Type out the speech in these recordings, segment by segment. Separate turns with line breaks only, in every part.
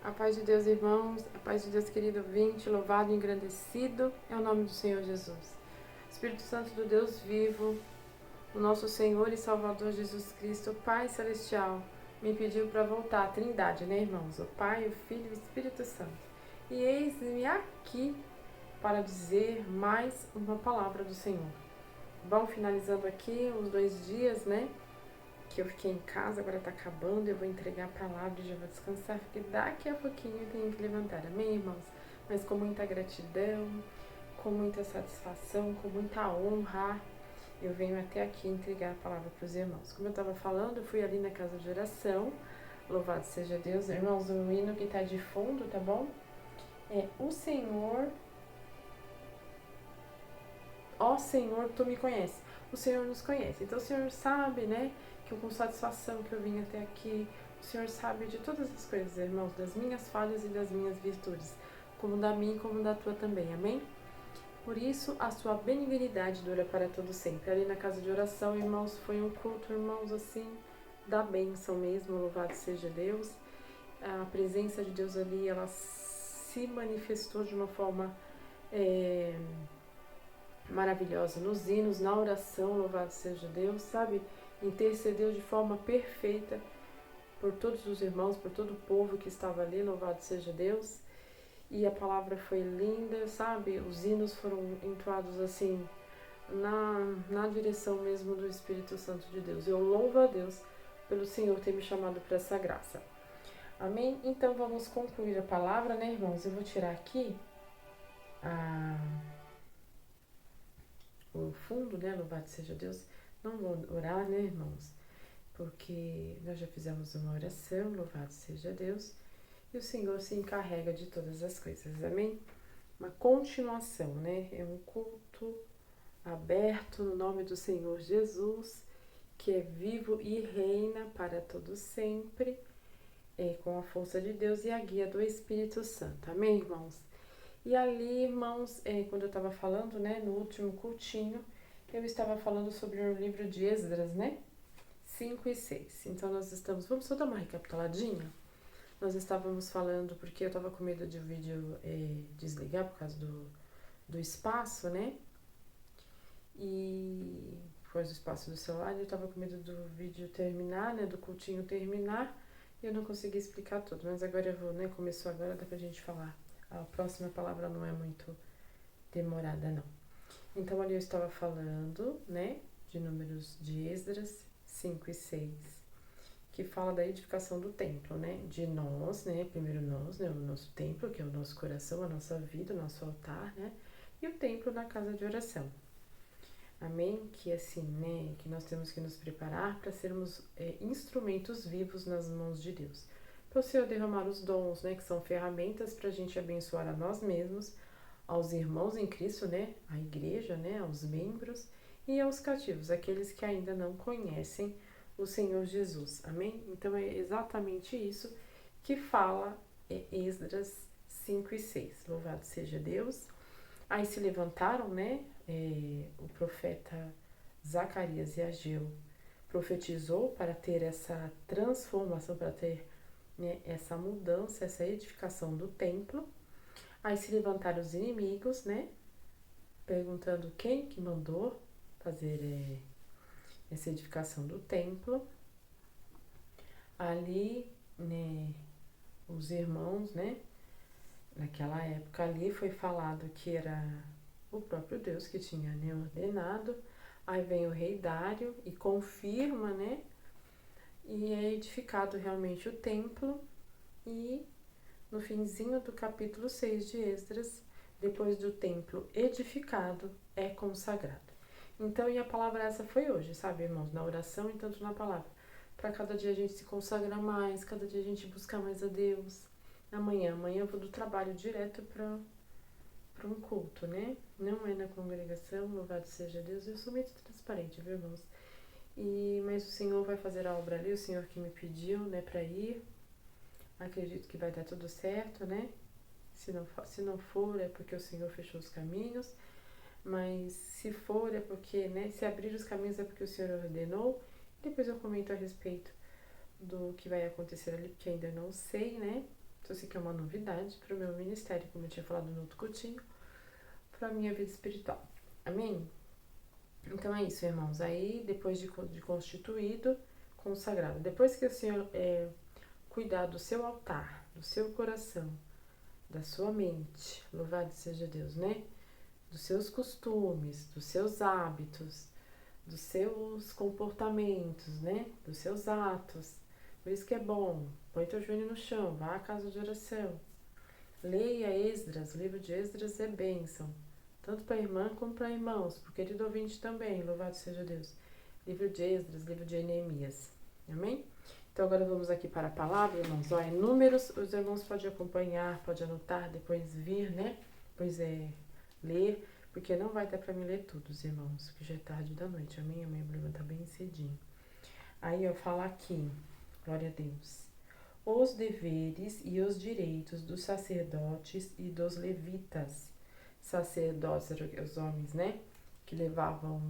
A paz de Deus, irmãos, a paz de Deus, querido ouvinte, louvado e engrandecido é o nome do Senhor Jesus. Espírito Santo do Deus vivo, o nosso Senhor e Salvador Jesus Cristo, Pai Celestial, me pediu para voltar à Trindade, né, irmãos? O Pai, o Filho e o Espírito Santo. E eis-me aqui para dizer mais uma palavra do Senhor. Vão finalizando aqui os 2 dias, né? Que eu fiquei em casa, agora tá acabando, eu vou entregar a palavra e já vou descansar, porque daqui a pouquinho eu tenho que levantar, amém, irmãos? Mas com muita gratidão, com muita satisfação, com muita honra, eu venho até aqui entregar a palavra para os irmãos. Como eu estava falando, eu fui ali na casa de oração, louvado seja Deus, irmãos, o hino que tá de fundo, tá bom? É o Senhor, ó Senhor, tu me conheces. O Senhor nos conhece, então o Senhor sabe, né, que eu com satisfação que eu vim até aqui, o Senhor sabe de todas as coisas, irmãos, das minhas falhas e das minhas virtudes, como da minha e como da tua também, amém? Por isso, a sua benignidade dura para todo sempre. Ali na casa de oração, irmãos, foi um culto, irmãos, assim, da bênção mesmo, louvado seja Deus. A presença de Deus ali, ela se manifestou de uma forma maravilhosa nos hinos, na oração, louvado seja Deus, sabe? Intercedeu de forma perfeita por todos os irmãos, por todo o povo que estava ali, louvado seja Deus. E a palavra foi linda, sabe? Os hinos foram entoados assim, na direção mesmo do Espírito Santo de Deus. Eu louvo a Deus pelo Senhor ter me chamado para essa graça. Amém? Então vamos concluir a palavra, né, irmãos? Eu vou tirar aqui o fundo, né? Louvado seja Deus. Não vou orar, né, irmãos? Porque nós já fizemos uma oração, louvado seja Deus. E o Senhor se encarrega de todas as coisas, amém? Uma continuação, né? É um culto aberto no nome do Senhor Jesus, que é vivo e reina para todo sempre, com a força de Deus e a guia do Espírito Santo, amém, irmãos? E ali, irmãos, quando eu estava falando, né, no último cultinho, eu estava falando sobre o livro de Esdras, né? 5 e 6. Então nós estamos, vamos só dar uma recapituladinha? Nós estávamos falando, porque eu estava com medo de o vídeo desligar por causa do espaço, né? E por causa do espaço do celular, eu estava com medo do vídeo terminar, né? Do cultinho terminar, e eu não consegui explicar tudo. Mas agora eu vou, né? Começou agora, dá pra gente falar. A próxima palavra não é muito demorada, não. Então ali eu estava falando, né? De números de Esdras 5 e 6. Que fala da edificação do templo, né? De nós, né? Primeiro nós, né? O nosso templo, que é o nosso coração, a nossa vida, o nosso altar, né? E o templo na casa de oração. Amém? Que assim, né? Que nós temos que nos preparar para sermos instrumentos vivos nas mãos de Deus. Para o Senhor derramar os dons, né? Que são ferramentas para a gente abençoar a nós mesmos, aos irmãos em Cristo, né? A igreja, né? Aos membros e aos cativos, aqueles que ainda não conhecem o Senhor Jesus, amém? Então é exatamente isso que fala Esdras 5 e 6. Louvado seja Deus. Aí se levantaram, né? O profeta Zacarias e Ageu profetizou para ter essa transformação, para ter, né, essa mudança, essa edificação do templo. Aí se levantaram os inimigos, né? Perguntando quem que mandou fazer essa edificação do templo. Ali, né, os irmãos, né, naquela época ali foi falado que era o próprio Deus que tinha, né, ordenado. Aí vem o rei Dário e confirma, né, e é edificado realmente o templo. E no finzinho do capítulo 6 de Esdras, depois do templo edificado, é consagrado. Então, e a palavra essa foi hoje, sabe, irmãos, na oração e tanto na palavra. Para cada dia a gente se consagrar mais, cada dia a gente buscar mais a Deus. Amanhã eu vou do trabalho direto para um culto, né? Não é na congregação, louvado seja Deus. Eu sou muito transparente, viu, irmãos? Mas o Senhor vai fazer a obra ali, o Senhor que me pediu, né, para ir. Acredito que vai dar tudo certo, né? Se não for, é porque o Senhor fechou os caminhos. Mas se for, é porque, né? Se abrir os caminhos é porque o Senhor ordenou. Depois eu comento a respeito do que vai acontecer ali, porque ainda não sei, né? Então, isso aqui é uma novidade para o meu ministério, como eu tinha falado no outro cultinho, para a minha vida espiritual. Amém? Então, é isso, irmãos. Aí, depois de constituído, consagrado. Depois que o Senhor cuidar do seu altar, do seu coração, da sua mente, louvado seja Deus, né? Dos seus costumes, dos seus hábitos, dos seus comportamentos, né? Dos seus atos. Por isso que é bom. Põe teu joelho no chão, vá à casa de oração. Leia Esdras, o livro de Esdras é bênção. Tanto para a irmã como para irmãos, para o querido ouvinte também, louvado seja Deus. Livro de Esdras, livro de Neemias. Amém? Então agora vamos aqui para a palavra, irmãos. Ó, em números, os irmãos podem acompanhar, podem anotar, depois vir, né? Depois ler, porque não vai dar para mim ler tudo, irmãos, que já é tarde da noite. Amém? A minha Bíblia tá bem cedinho. Aí eu falo aqui, glória a Deus. Os deveres e os direitos dos sacerdotes e dos levitas. Sacerdotes eram os homens, né? Que levavam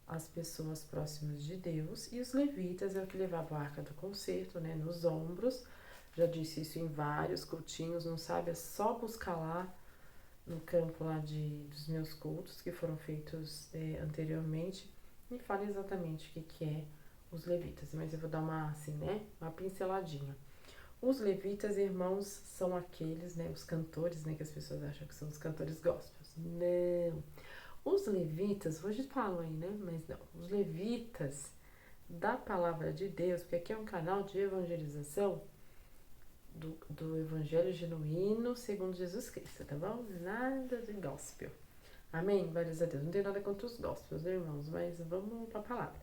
as pessoas próximas de Deus, e os levitas é o que levavam a arca do concerto, né, nos ombros. Já disse isso em vários cultinhos, não sabe? É só buscar lá no campo lá dos meus cultos que foram feitos anteriormente, e fala exatamente o que é os levitas, mas eu vou dar uma, assim, né, uma pinceladinha. Os levitas, irmãos, são aqueles, né, os cantores, né, que as pessoas acham que são os cantores gospels. Não. Os levitas, hoje falam aí, né? Mas não, os levitas da palavra de Deus, porque aqui é um canal de evangelização do evangelho genuíno segundo Jesus Cristo, tá bom? Nada de gospel. Amém? Glórias a Deus. Não tem nada contra os gospels, né, irmãos? Mas vamos para a palavra.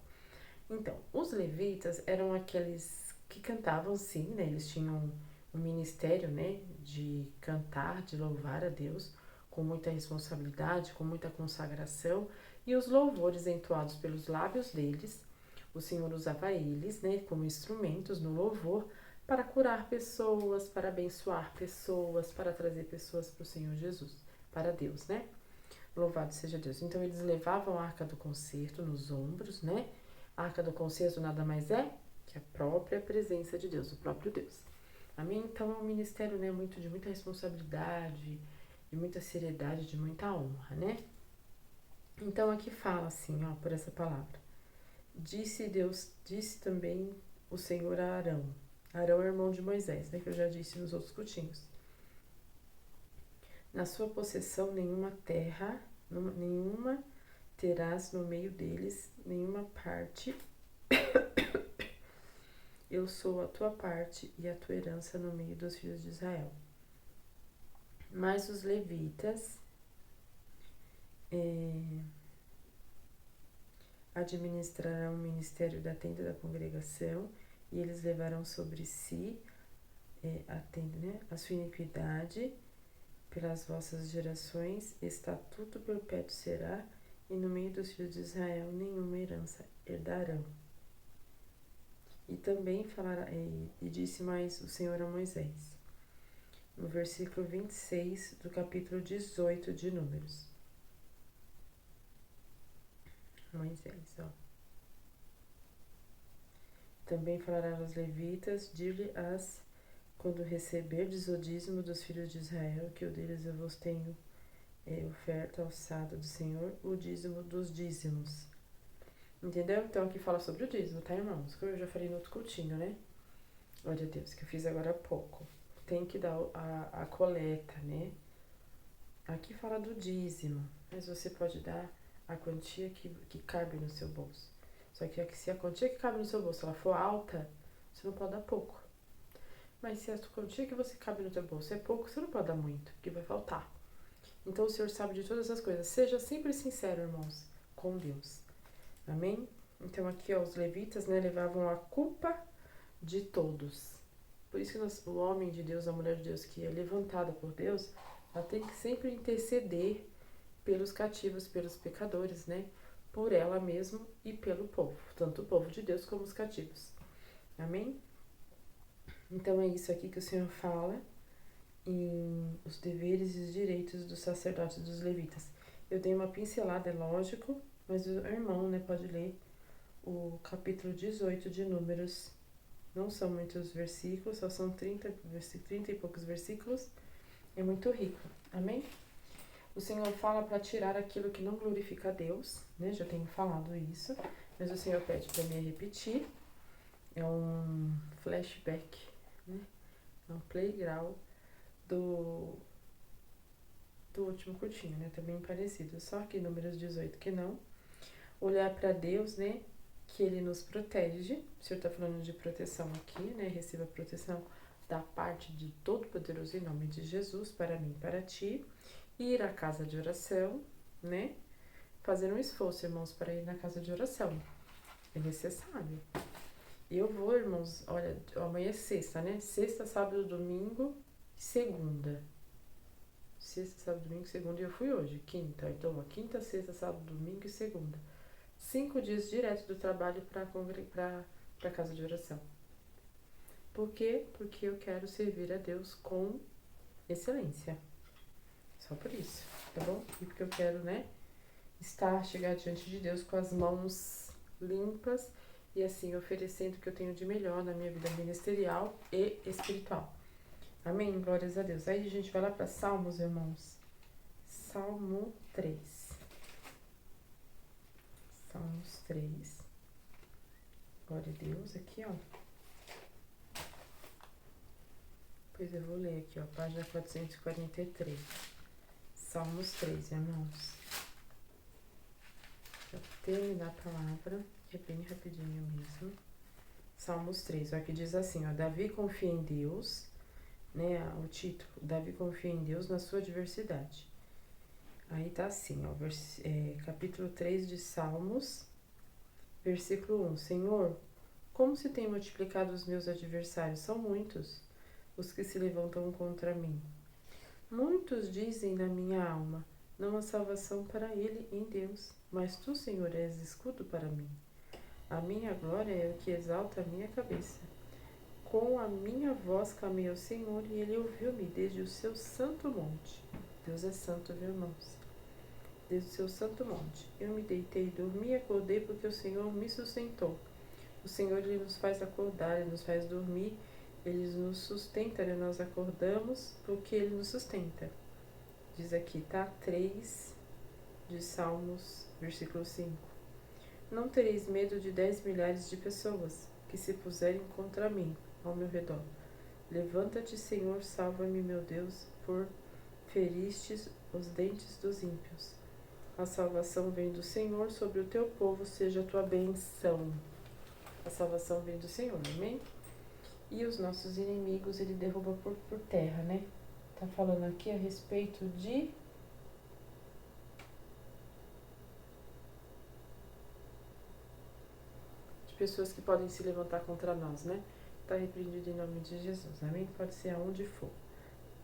Então, os levitas eram aqueles que cantavam, sim, né? Eles tinham um ministério, né? De cantar, de louvar a Deus, com muita responsabilidade, com muita consagração, e os louvores entoados pelos lábios deles, o Senhor usava eles, né, como instrumentos no louvor para curar pessoas, para abençoar pessoas, para trazer pessoas para o Senhor Jesus, para Deus, né? Louvado seja Deus. Então eles levavam a arca do concerto nos ombros, né? A arca do concerto nada mais é que a própria presença de Deus, o próprio Deus. Amém? Então é um ministério, né, de muita responsabilidade, de muita seriedade, de muita honra, né? Então aqui fala assim, ó, por essa palavra. Disse também o Senhor a Arão. Arão é irmão de Moisés, né, que eu já disse nos outros cultinhos. Na sua possessão nenhuma terás no meio deles, nenhuma parte. Eu sou a tua parte e a tua herança no meio dos filhos de Israel. Mas os levitas administrarão o ministério da tenda da congregação, e eles levarão sobre si a sua iniquidade pelas vossas gerações, estatuto perpétuo será, e no meio dos filhos de Israel nenhuma herança herdarão. E também falará, e disse mais o Senhor a Moisés, no versículo 26 do capítulo 18 de Números. Moisés, ó. Também falará aos levitas, dir-lhe-ás, quando receberdes o dízimo dos filhos de Israel, que o deles eu vos tenho oferta alçada do Senhor, o dízimo dos dízimos. Entendeu? Então aqui fala sobre o dízimo, tá, irmãos? Que eu já falei no outro cultinho, né? Glória a Deus, que eu fiz agora há pouco. Tem que dar a coleta, né? Aqui fala do dízimo, mas você pode dar a quantia que cabe no seu bolso. Só que se a quantia que cabe no seu bolso ela for alta, você não pode dar pouco. Mas se a quantia que você cabe no seu bolso é pouco, você não pode dar muito, porque vai faltar. Então o Senhor sabe de todas as coisas. Seja sempre sincero, irmãos, com Deus. Amém? Então aqui, ó, os levitas, né, levavam a culpa de todos. Por isso que o homem de Deus, a mulher de Deus que é levantada por Deus, ela tem que sempre interceder pelos cativos, pelos pecadores, né? Por ela mesma e pelo povo, tanto o povo de Deus como os cativos. Amém? Então é isso aqui que o Senhor fala em os deveres e os direitos dos sacerdotes e dos levitas. Eu dei uma pincelada, é lógico, mas o irmão, né, pode ler o capítulo 18 de Números Não são muitos versículos, só são 30 e poucos versículos. É muito rico. Amém? O Senhor fala para tirar aquilo que não glorifica a Deus, né? Já tenho falado isso, mas o Senhor pede para me repetir. É um flashback, né? É um playground do último curtinho, né? Também parecido, só que Números 18 que não. Olhar para Deus, né? Que Ele nos protege. O Senhor está falando de proteção aqui, né? Receba proteção da parte de Todo-Poderoso em nome de Jesus, para mim e para ti. Ir à casa de oração, né? Fazer um esforço, irmãos, para ir na casa de oração. É necessário. Eu vou, irmãos, olha, amanhã é sexta, né? Sexta, sábado, domingo e segunda. Sexta, sábado, domingo, segunda e eu fui hoje, quinta. Então, quinta, sexta, sábado, domingo e segunda. 5 dias direto do trabalho para casa de oração. Por quê? Porque eu quero servir a Deus com excelência. Só por isso, tá bom? E porque eu quero, né, chegar diante de Deus com as mãos limpas e assim oferecendo o que eu tenho de melhor na minha vida ministerial e espiritual. Amém? Glórias a Deus. Aí a gente vai lá para Salmos, irmãos. Salmo 3. Salmos 3. Glória a Deus. Aqui, ó. Pois eu vou ler aqui, ó. Página 443. Salmos 3, irmãos. Para terminar a palavra, que é bem rapidinho mesmo. Salmos 3, ó, que diz assim, ó. Davi confia em Deus, né? O título, Davi confia em Deus na sua adversidade. Aí tá assim, ó, capítulo 3 de Salmos, versículo 1. Senhor, como se tem multiplicado os meus adversários? São muitos os que se levantam contra mim. Muitos dizem na minha alma, não há salvação para ele em Deus, mas tu, Senhor, és escudo para mim. A minha glória é o que exalta a minha cabeça. Com a minha voz clamei ao Senhor e ele ouviu-me desde o seu santo monte. Deus é santo, viu, irmãos? Desde o seu santo monte. Eu me deitei, dormi e acordei porque o Senhor me sustentou. O Senhor, Ele nos faz acordar, Ele nos faz dormir, Ele nos sustenta, né? Nós acordamos porque Ele nos sustenta. Diz aqui, tá? 3 de Salmos, versículo 5. Não tereis medo de 10 milhares de pessoas que se puserem contra mim ao meu redor. Levanta-te, Senhor, salva-me, meu Deus, por feristes os dentes dos ímpios. A salvação vem do Senhor, sobre o teu povo seja a tua benção. A salvação vem do Senhor, amém? E os nossos inimigos ele derruba por terra, né? Tá falando aqui a respeito de pessoas que podem se levantar contra nós, né? Tá repreendido em nome de Jesus, amém? Pode ser aonde for,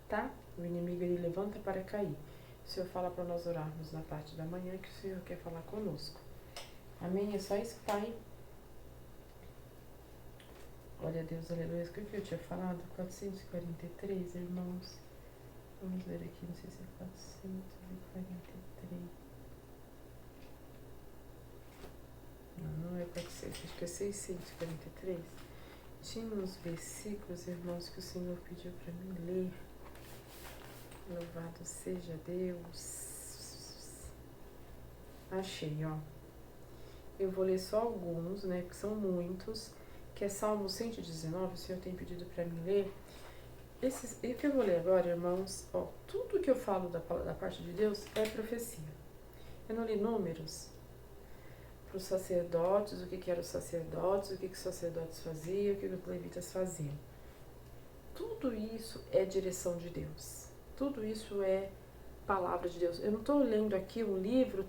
tá? O inimigo ele levanta para cair. O Senhor fala para nós orarmos na parte da manhã que o Senhor quer falar conosco. Amém? É só isso que tá aí. Glória a Deus, aleluia. O que eu tinha falado? 443, irmãos. Vamos ler aqui, não sei se é 443. Não é 400, acho que é 643. Tinha uns versículos, irmãos, que o Senhor pediu para mim ler. Louvado seja Deus. Achei, ó. Eu vou ler só alguns, né, porque são muitos. Que é Salmo 119, o Senhor tem pedido para mim ler. E o que eu vou ler agora, irmãos, ó, tudo que eu falo da parte de Deus é profecia. Eu não li Números para os sacerdotes, o que eram os sacerdotes, o que os sacerdotes faziam, o que os levitas faziam. Tudo isso é direção de Deus. Tudo isso é palavra de Deus. Eu não estou lendo aqui um livro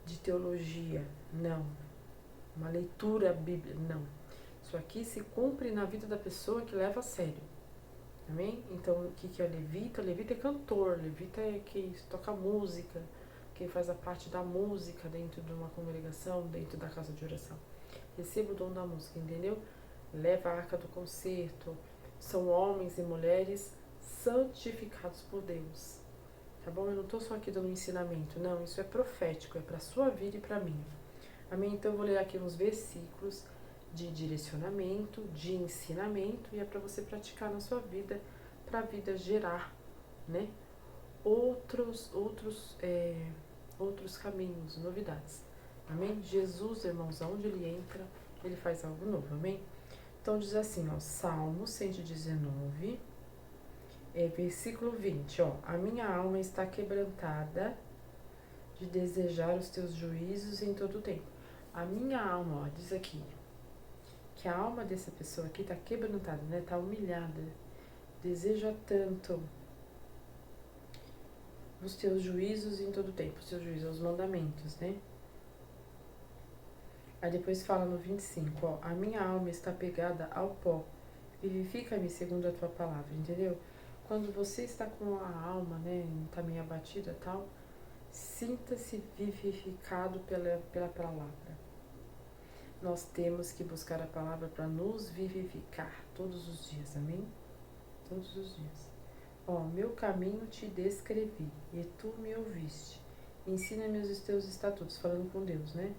de teologia, não. Uma leitura bíblica, não. Isso aqui se cumpre na vida da pessoa que leva a sério. Amém? Então, o que é levita? Levita é cantor, levita é quem toca música, quem faz a parte da música dentro de uma congregação, dentro da casa de oração. Receba o dom da música, entendeu? Leva a arca do concerto. São homens e mulheres santificados por Deus. Tá bom? Eu não estou só aqui dando ensinamento, não. Isso é profético, é para a sua vida e para a minha. Amém? Então eu vou ler aqui uns versículos de direcionamento, de ensinamento, e é para você praticar na sua vida, para a vida gerar, né, outros caminhos, novidades. Amém? Jesus, irmãos, aonde ele entra, ele faz algo novo. Amém? Então diz assim, ó, Salmo 119, versículo 20, ó, a minha alma está quebrantada de desejar os teus juízos em todo o tempo. A minha alma, ó, diz aqui, que a alma dessa pessoa aqui está quebrantada, né? Está humilhada, deseja tanto os teus juízos em todo o tempo, os teus juízos, os mandamentos, né? Aí depois fala no 25, ó, a minha alma está pegada ao pó, vivifica-me segundo a tua palavra, entendeu? Quando você está com a alma, né, tá meio abatida e tal, sinta-se vivificado pela palavra. Nós temos que buscar a palavra para nos vivificar todos os dias, amém? Todos os dias. Ó, meu caminho te descrevi e tu me ouviste. Ensina-me os teus estatutos, falando com Deus, né?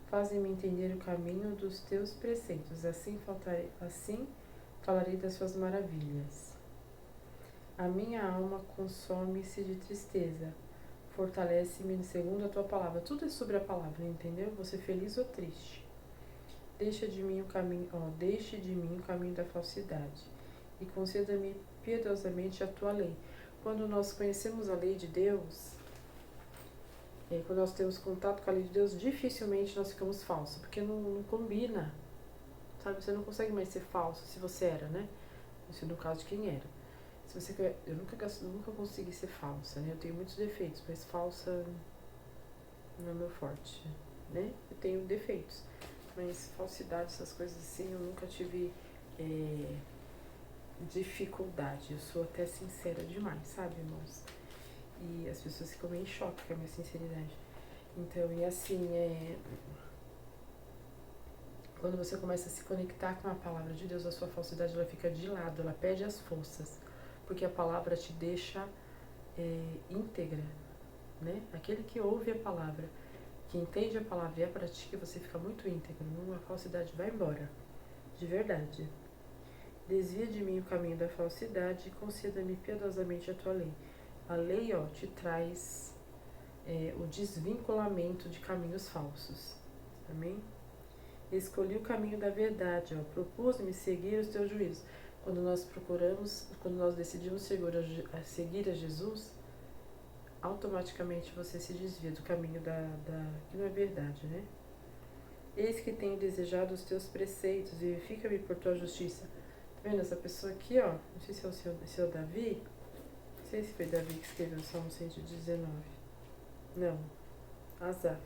Fazem-me entender o caminho dos teus preceitos, assim falarei das suas maravilhas. A minha alma consome-se de tristeza, fortalece-me segundo a tua palavra. Tudo é sobre a palavra, entendeu? Você feliz ou triste. Deixe de mim o caminho da falsidade e conceda-me piedosamente a tua lei. Quando nós conhecemos a lei de Deus, quando nós temos contato com a lei de Deus, dificilmente nós ficamos falsos, porque não combina, sabe? Você não consegue mais ser falso se você era, né? Isso no caso de quem era. Eu nunca consegui ser falsa, né? Eu tenho muitos defeitos, mas falsa não é meu forte, né? Eu tenho defeitos, mas falsidade, essas coisas assim, eu nunca tive dificuldade. Eu sou até sincera demais, sabe, irmãos? E as pessoas ficam meio em choque com a minha sinceridade. Então, e assim, quando você começa a se conectar com a palavra de Deus, a sua falsidade ela fica de lado, ela perde as forças, porque a palavra te deixa íntegra, né? Aquele que ouve a palavra, que entende a palavra e a pratica, você fica muito íntegro, a falsidade vai embora, de verdade. Desvia de mim o caminho da falsidade e conceda-me piedosamente a tua lei. A lei, ó, te traz o desvinculamento de caminhos falsos. Amém? Escolhi o caminho da verdade, ó, propus-me seguir os teus juízos. Quando nós decidimos seguir a Jesus, automaticamente você se desvia do caminho que não é verdade, né? Eis que tenho desejado os teus preceitos, vivifica-me por tua justiça. Tá vendo essa pessoa aqui, ó? Não sei se é o seu Davi. Não sei se foi Davi que escreveu o Salmo 119. Não. Asaf.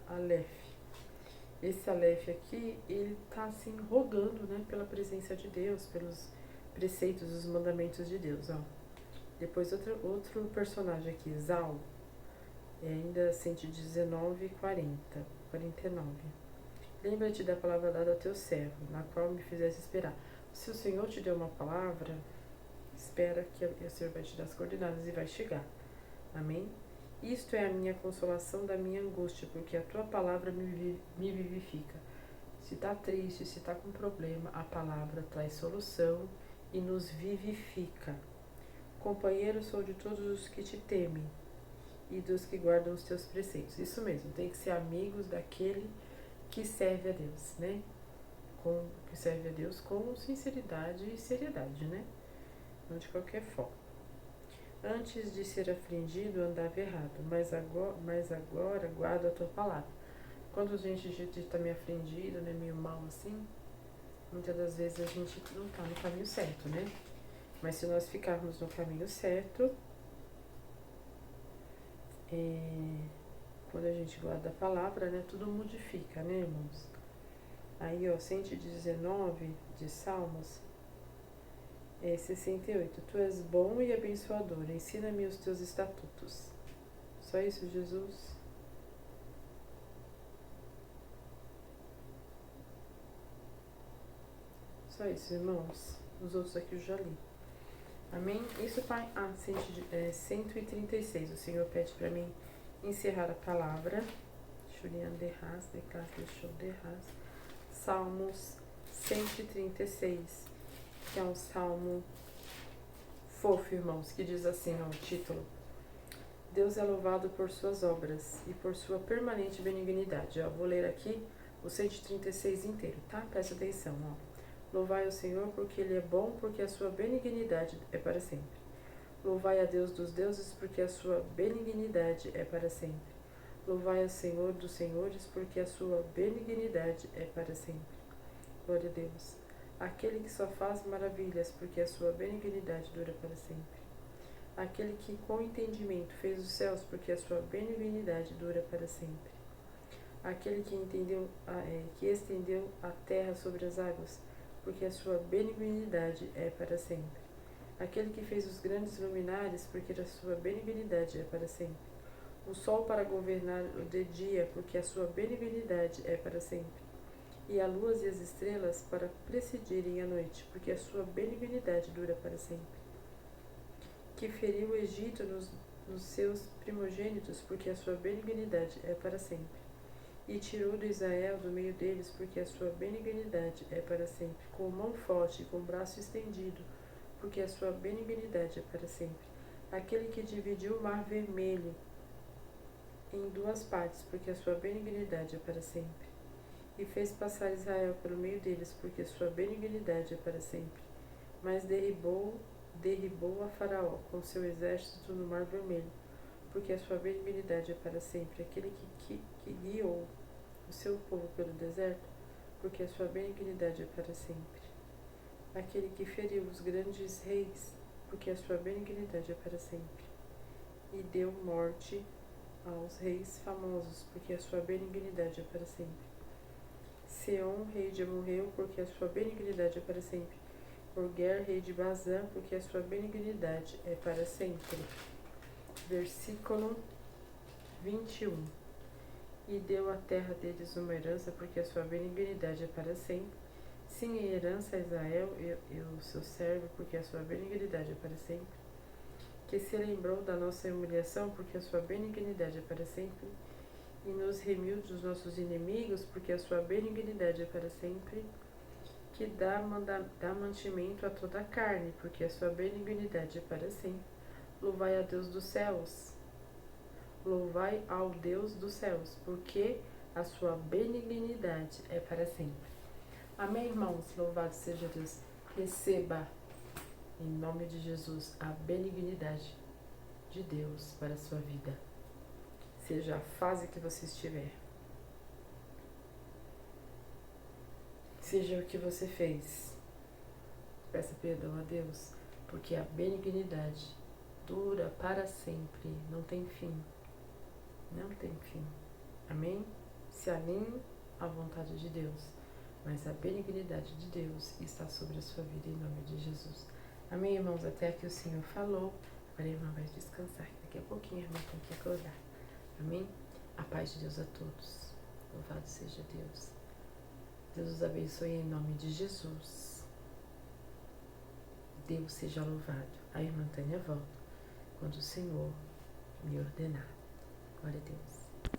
Aleph. Esse Aleph aqui, ele tá assim rogando, né, pela presença de Deus, pelos preceitos, os mandamentos de Deus, ó. Depois outro personagem aqui, Zal, ainda 119, 49. Lembra-te da palavra dada ao teu servo, na qual me fizeste esperar. Se o Senhor te deu uma palavra, espera que o Senhor vai te dar as coordenadas e vai chegar. Amém? Isto é a minha consolação da minha angústia, porque a tua palavra me vivifica. Se está triste, se está com problema, a palavra traz solução e nos vivifica. Companheiro sou de todos os que te temem e dos que guardam os teus preceitos. Isso mesmo, tem que ser amigos daquele que serve a Deus, né? Que serve a Deus com sinceridade e seriedade, né? Não de qualquer forma. Antes de ser afligido, andava errado, mas agora guardo a tua palavra. Quando a gente está meio afligido, né, meio mal assim, muitas das vezes a gente não está no caminho certo, né? Mas se nós ficarmos no caminho certo, quando a gente guarda a palavra, né, tudo modifica, né, irmãos? Aí, ó, 119 de Salmos, 68. Tu és bom e abençoador, ensina-me os teus estatutos. Só isso, Jesus? Só isso, irmãos. Os outros aqui eu já li. Amém? Isso, Pai. 136. O Senhor pede para mim encerrar a palavra. Salmos 136, que é um salmo fofo, irmãos, que diz assim, ó, o título: Deus é louvado por suas obras e por sua permanente benignidade. Ó, vou ler aqui o 136 inteiro, tá? Presta atenção, ó. Louvai o Senhor porque Ele é bom, porque a sua benignidade é para sempre. Louvai a Deus dos deuses, porque a sua benignidade é para sempre. Louvai ao Senhor dos senhores, porque a sua benignidade é para sempre. Glória a Deus. Aquele que só faz maravilhas, porque a sua benignidade dura para sempre. Aquele que com entendimento fez os céus, porque a sua benignidade dura para sempre. Aquele que estendeu a terra sobre as águas, porque a sua benignidade é para sempre. Aquele que fez os grandes luminares, porque a sua benignidade é para sempre. O sol para governar o de dia, porque a sua benignidade é para sempre. E a lua e as estrelas para presidirem a noite, porque a sua benignidade dura para sempre. Que feriu o Egito nos seus primogênitos, porque a sua benignidade é para sempre. E tirou do Israel do meio deles, porque a sua benignidade é para sempre. Com mão forte e com braço estendido, porque a sua benignidade é para sempre. Aquele que dividiu o mar vermelho em duas partes, porque a sua benignidade é para sempre. E fez passar Israel pelo meio deles, porque a sua benignidade é para sempre. Mas derribou a Faraó com seu exército no mar vermelho, porque a sua benignidade é para sempre. Aquele que guiou o seu povo pelo deserto, porque a sua benignidade é para sempre. Aquele que feriu os grandes reis, porque a sua benignidade é para sempre. E deu morte aos reis famosos, porque a sua benignidade é para sempre. Seom, rei de Amorreu, porque a sua benignidade é para sempre. Orguer, rei de Bazã, porque a sua benignidade é para sempre. Versículo 21. E deu a terra deles uma herança, porque a sua benignidade é para sempre. Sim, em herança a Israel e o seu servo, porque a sua benignidade é para sempre. Que se lembrou da nossa humilhação, porque a sua benignidade é para sempre. E nos remiu dos nossos inimigos, porque a sua benignidade é para sempre. Que dá mantimento a toda a carne, porque a sua benignidade é para sempre. Louvai a Deus dos céus. Louvai ao Deus dos céus, porque a sua benignidade é para sempre. Amém, irmãos? Louvado seja Deus. Receba, em nome de Jesus, a benignidade de Deus para a sua vida. Seja a fase que você estiver. Seja o que você fez. Peça perdão a Deus, porque a benignidade dura para sempre, não tem fim. Não tem fim. Amém? Se alinhe à vontade de Deus, mas a benignidade de Deus está sobre a sua vida em nome de Jesus. Amém, irmãos? Até aqui o Senhor falou. Agora a irmã vai descansar. Daqui a pouquinho a irmã tem que acordar. Amém? A paz de Deus a todos. Louvado seja Deus. Deus os abençoe em nome de Jesus. Deus seja louvado. A irmã Tânia volta quando o Senhor me ordenar. Glória a Deus.